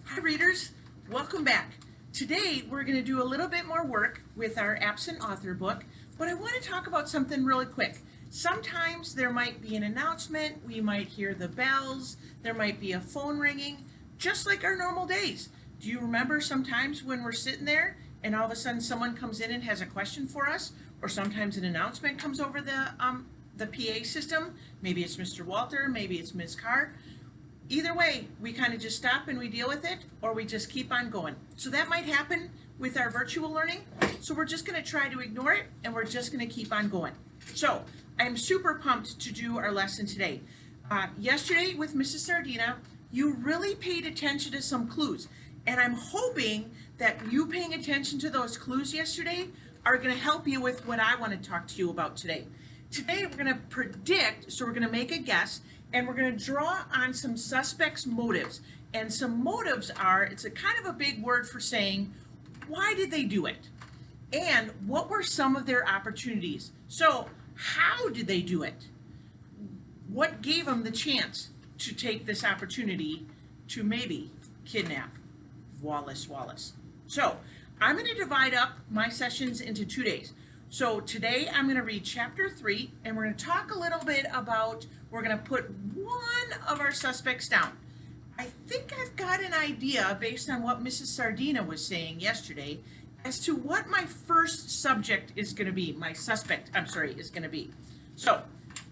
Hi readers, welcome back. Today we're going to do a little bit more work with our absent author book, but I want to talk about something really quick. Sometimes there might be an announcement, we might hear the bells, there might be a phone ringing, just like our normal days. Do you remember sometimes when we're sitting there and all of a sudden someone comes in and has a question for us, or sometimes an announcement comes over the PA system? Maybe it's Mr. Walter, maybe it's Ms. Carr. Either way, we kind of just stop and we deal with it, or we just keep on going. So that might happen with our virtual learning. So we're just going to try to ignore it, and we're just going to keep on going. So I'm super pumped to do our lesson today. Yesterday with Mrs. Sardina, you really paid attention to some clues, and I'm hoping that you paying attention to those clues yesterday are going to help you with what I want to talk to you about today. Today we're going to predict, so we're going to make a guess, and we're going to draw on some suspects' motives. And some motives are, it's a kind of a big word for saying, why did they do it? And what were some of their opportunities? So how did they do it? What gave them the chance to take this opportunity to maybe kidnap Wallace Wallace? So I'm going to divide up my sessions into 2 days. So today I'm going to read chapter 3, and we're going to talk a little bit about, we're going to put one of our suspects down. I think I've got an idea based on what Mrs. Sardina was saying yesterday as to what my first subject is going to be, my suspect, is going to be. So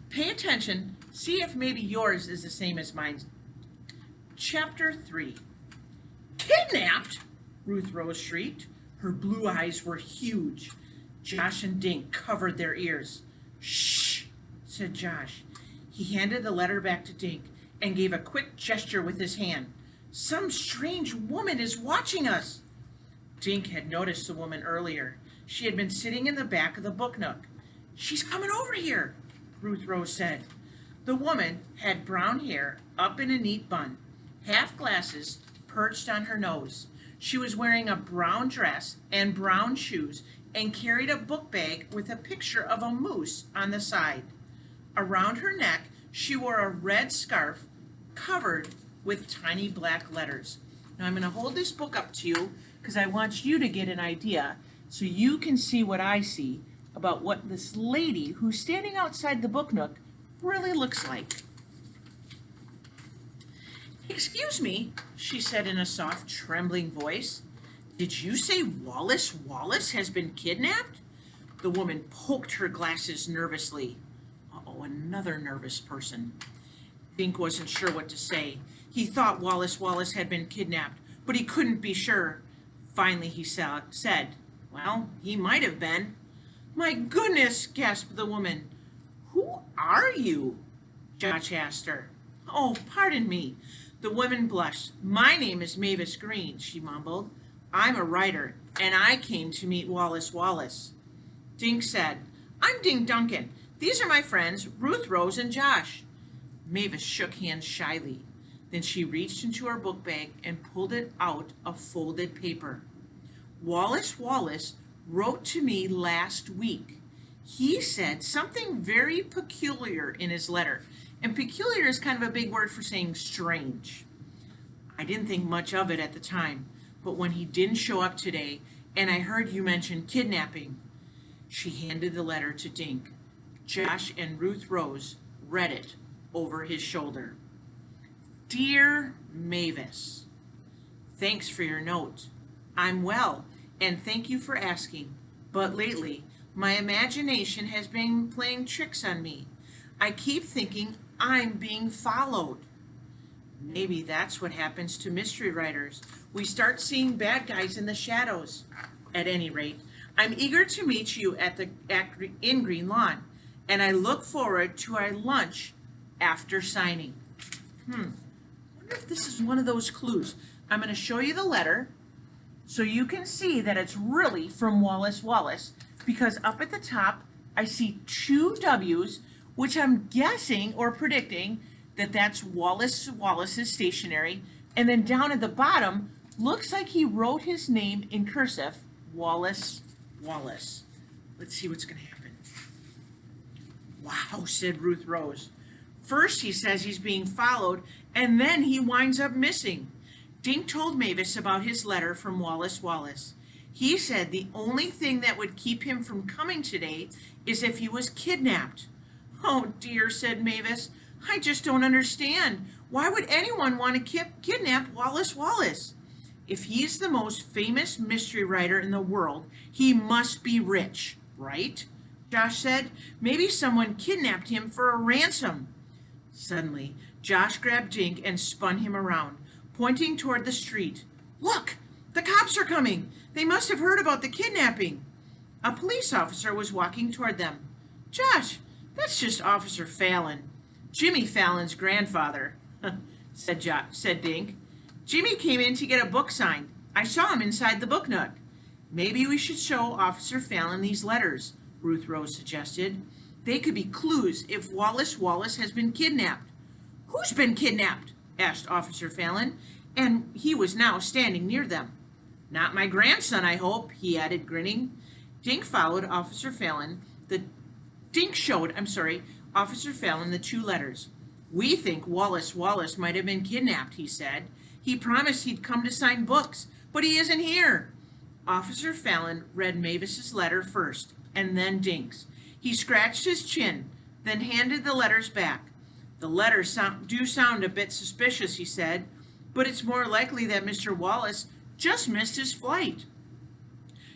pay attention, see if maybe yours is the same as mine. Chapter 3. Kidnapped? Ruth Rose shrieked. Her blue eyes were huge. Josh and Dink covered their ears. Shh, said Josh. He handed the letter back to Dink and gave a quick gesture with his hand. Some strange woman is watching us. Dink had noticed the woman earlier. She had been sitting in the back of the book nook. She's coming over here, Ruth Rose said. The woman had brown hair up in a neat bun, half glasses perched on her nose. She was wearing a brown dress and brown shoes and carried a book bag with a picture of a moose on the side. Around her neck, she wore a red scarf covered with tiny black letters. Now I'm going to hold this book up to you because I want you to get an idea so you can see what I see about what this lady who's standing outside the book nook really looks like. Excuse me, she said in a soft, trembling voice. Did you say Wallace Wallace has been kidnapped? The woman poked her glasses nervously. Uh-oh, another nervous person. Dink wasn't sure what to say. He thought Wallace Wallace had been kidnapped, but he couldn't be sure. Finally, he said, well, he might have been. My goodness, gasped the woman. Who are you? Josh asked her. Oh, pardon me. The woman blushed. My name is Mavis Green, she mumbled. I'm a writer, and I came to meet Wallace Wallace. Dink said, I'm Dink Duncan. These are my friends, Ruth Rose and Josh. Mavis shook hands shyly. Then she reached into her book bag and pulled it out of folded paper. Wallace Wallace wrote to me last week. He said something very peculiar in his letter. And peculiar is kind of a big word for saying strange. I didn't think much of it at the time. But when he didn't show up today, and I heard you mention kidnapping, she handed the letter to Dink. Josh and Ruth Rose read it over his shoulder. Dear Mavis, thanks for your note. I'm well, and thank you for asking. But lately, my imagination has been playing tricks on me. I keep thinking I'm being followed. Maybe that's what happens to mystery writers. We start seeing bad guys in the shadows. At any rate, I'm eager to meet you in Green Lawn, and I look forward to our lunch after signing. I wonder if this is one of those clues. I'm going to show you the letter so you can see that it's really from Wallace Wallace, because up at the top I see 2 W's, which I'm guessing or predicting that that's Wallace Wallace's stationery, and then down at the bottom looks like he wrote his name in cursive, Wallace Wallace. Let's see what's going to happen. Wow, said Ruth Rose. First he says he's being followed, and then he winds up missing. Dink told Mavis about his letter from Wallace Wallace. He said the only thing that would keep him from coming today is if he was kidnapped. Oh dear, said Mavis. I just don't understand. Why would anyone want to kidnap Wallace Wallace? If he's the most famous mystery writer in the world, he must be rich, right? Josh said. Maybe someone kidnapped him for a ransom. Suddenly, Josh grabbed Dink and spun him around, pointing toward the street. Look! The cops are coming! They must have heard about the kidnapping. A police officer was walking toward them. Josh, that's just Officer Fallon. Jimmy Fallon's grandfather, said Dink. Jimmy came in to get a book signed. I saw him inside the book nook. Maybe we should show Officer Fallon these letters, Ruth Rose suggested. They could be clues if Wallace Wallace has been kidnapped. Who's been kidnapped? Asked Officer Fallon, and he was now standing near them. Not my grandson, I hope, he added, grinning. Dink showed Officer Fallon the two letters. We think Wallace Wallace might have been kidnapped, he said. He promised he'd come to sign books, but he isn't here. Officer Fallon read Mavis's letter first, and then Dink's. He scratched his chin, then handed the letters back. The letters do sound a bit suspicious, he said, but it's more likely that Mr. Wallace just missed his flight.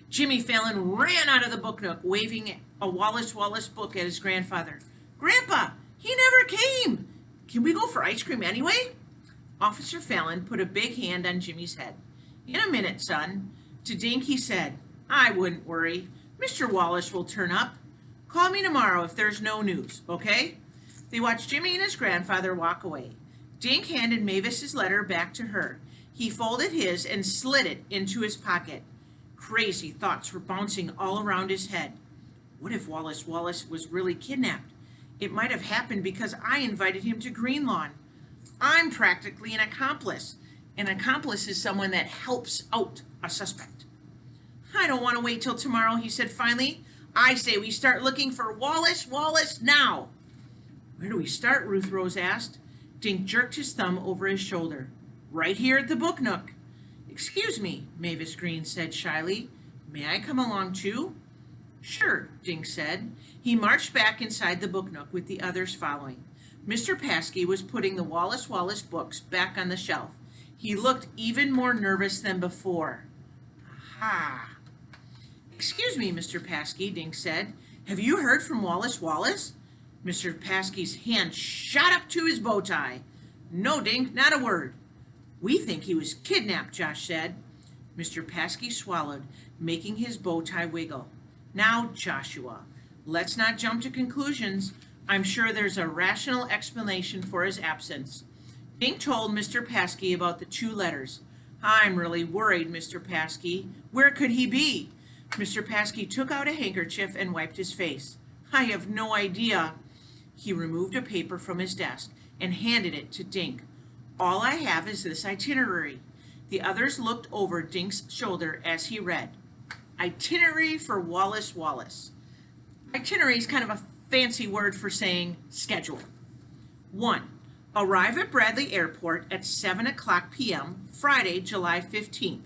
Jimmy Fallon ran out of the book nook, waving a Wallace Wallace book at his grandfather. Grandpa, he never came! Can we go for ice cream anyway? Officer Fallon put a big hand on Jimmy's head. In a minute, son. To Dink he said, I wouldn't worry. Mr. Wallace will turn up. Call me tomorrow if there's no news, okay? They watched Jimmy and his grandfather walk away. Dink handed Mavis's letter back to her. He folded his and slid it into his pocket. Crazy thoughts were bouncing all around his head. What if Wallace Wallace was really kidnapped? It might have happened because I invited him to Greenlawn. I'm practically an accomplice. An accomplice is someone that helps out a suspect. I don't want to wait till tomorrow, he said finally. I say we start looking for Wallace Wallace now. Where do we start? Ruth Rose asked. Dink jerked his thumb over his shoulder. Right here at the book nook. Excuse me, Mavis Green said shyly. May I come along too? Sure, Dink said. He marched back inside the book nook with the others following. Mr. Paskey was putting the Wallace Wallace books back on the shelf. He looked even more nervous than before. Aha! Excuse me, Mr. Paskey, Dink said. Have you heard from Wallace Wallace? Mr. Paskey's hand shot up to his bow tie. No, Dink, not a word. We think he was kidnapped, Josh said. Mr. Paskey swallowed, making his bow tie wiggle. Now, Joshua, let's not jump to conclusions. I'm sure there's a rational explanation for his absence. Dink told Mr. Paskey about the two letters. I'm really worried, Mr. Paskey. Where could he be? Mr. Paskey took out a handkerchief and wiped his face. I have no idea. He removed a paper from his desk and handed it to Dink. All I have is this itinerary. The others looked over Dink's shoulder as he read. Itinerary for Wallace Wallace. Itinerary is kind of a fancy word for saying schedule. 1. Arrive at Bradley Airport at 7 o'clock p.m. Friday, July 15th.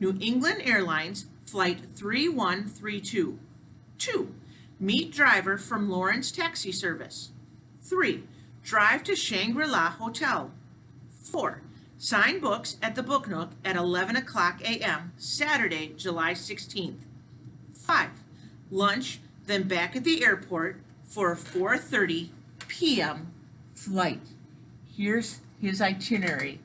New England Airlines Flight 3132. 2. Meet driver from Lawrence Taxi Service. 3. Drive to Shangri-La Hotel. 4. Sign books at the Book Nook at 11 o'clock a.m. Saturday, July 16th. 5. Lunch, then back at the airport for a 4:30 p.m. flight. Here's his itinerary.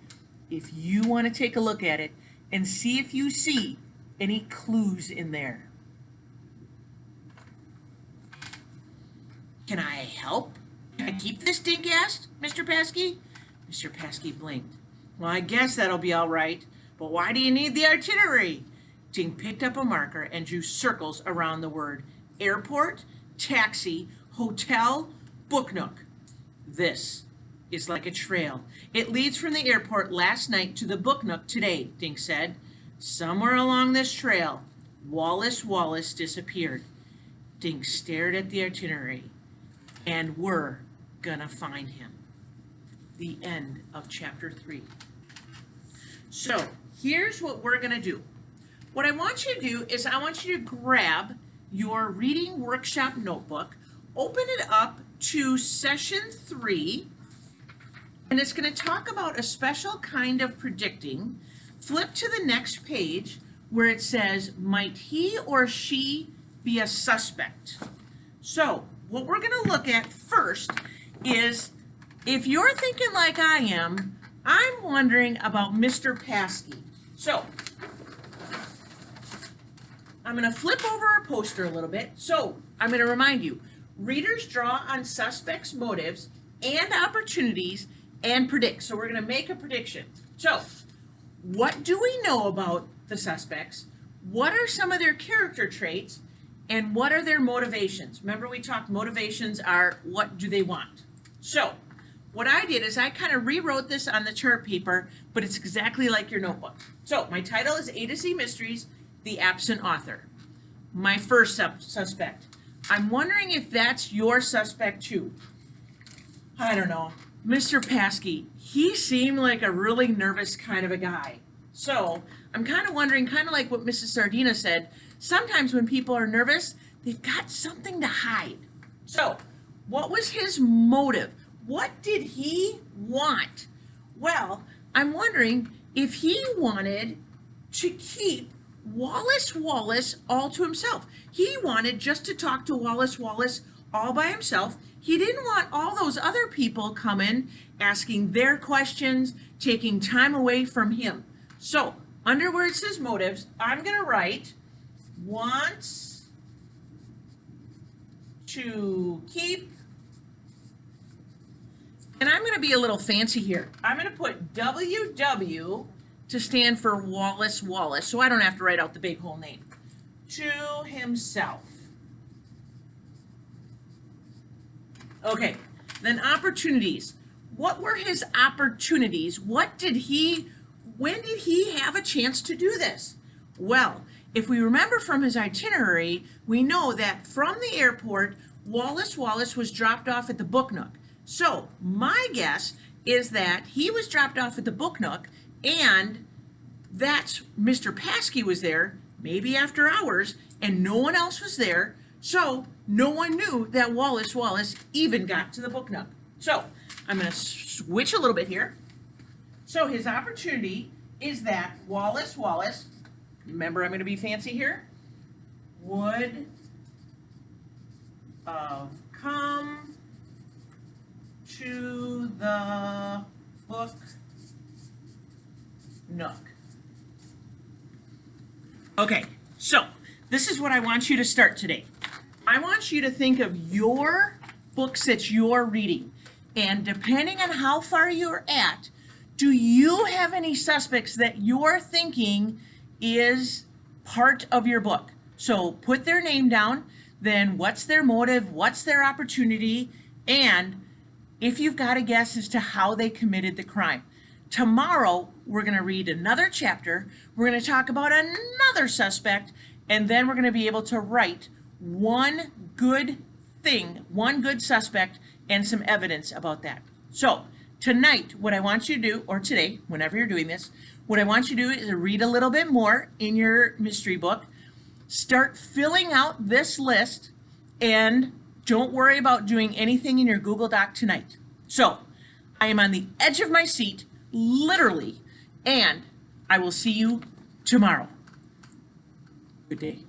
If you want to take a look at it and see if you see any clues in there. Can I help? Can I keep this, Dink asked Mr. Paskey. Mr. Paskey blinked. Well, I guess that'll be all right, but why do you need the itinerary? Dink picked up a marker and drew circles around the word airport, taxi, hotel, book nook. This is like a trail. It leads from the airport last night to the book nook today, Dink said. Somewhere along this trail, Wallace Wallace disappeared. Dink stared at the itinerary, and we're gonna find him. The end of chapter 3. So here's what we're going to do. What I want you to do is I want you to grab your reading workshop notebook, open it up to session 3, and it's going to talk about a special kind of predicting. Flip to the next page where it says, might he or she be a suspect? So what we're going to look at first is, if you're thinking like I am, I'm wondering about Mr. Paskey. So I'm going to flip over our poster a little bit. So I'm going to remind you, readers draw on suspects' motives and opportunities and predict. So we're going to make a prediction. So what do we know about the suspects? What are some of their character traits? And what are their motivations? Remember, we talked motivations are what do they want. So what I did is I kind of rewrote this on the chart paper, but it's exactly like your notebook. So my title is A to Z Mysteries, The Absent Author. My first suspect. I'm wondering if that's your suspect too. I don't know. Mr. Paskey, he seemed like a really nervous kind of a guy. So I'm kind of wondering, kind of like what Mrs. Sardina said, sometimes when people are nervous, they've got something to hide. So what was his motive? What did he want? Well, I'm wondering if he wanted to keep Wallace Wallace all to himself. He wanted just to talk to Wallace Wallace all by himself. He didn't want all those other people coming, asking their questions, taking time away from him. So under where it says motives, I'm going to write wants to keep, and I'm going to be a little fancy here. I'm going to put WW to stand for Wallace Wallace, so I don't have to write out the big whole name. To himself. Okay, then opportunities. What were his opportunities? When did he have a chance to do this? Well, if we remember from his itinerary, we know that from the airport, Wallace Wallace was dropped off at the Book Nook. So my guess is that he was dropped off at the Book Nook, and that's Mr. Paskey was there, maybe after hours, and no one else was there, so no one knew that Wallace Wallace even got to the Book Nook. So I'm going to switch a little bit here. So his opportunity is that Wallace Wallace, remember I'm going to be fancy here, would come to the Book Nook. Okay, so this is what I want you to start today. I want you to think of your books that you're reading, and depending on how far you're at, do you have any suspects that you're thinking is part of your book? So put their name down, then what's their motive, what's their opportunity, and if you've got a guess as to how they committed the crime. Tomorrow, we're going to read another chapter, we're going to talk about another suspect, and then we're going to be able to write one good thing, one good suspect, and some evidence about that. So tonight, what I want you to do, or today, whenever you're doing this, what I want you to do is read a little bit more in your mystery book, start filling out this list, and don't worry about doing anything in your Google Doc tonight. So I am on the edge of my seat, literally, and I will see you tomorrow. Good day.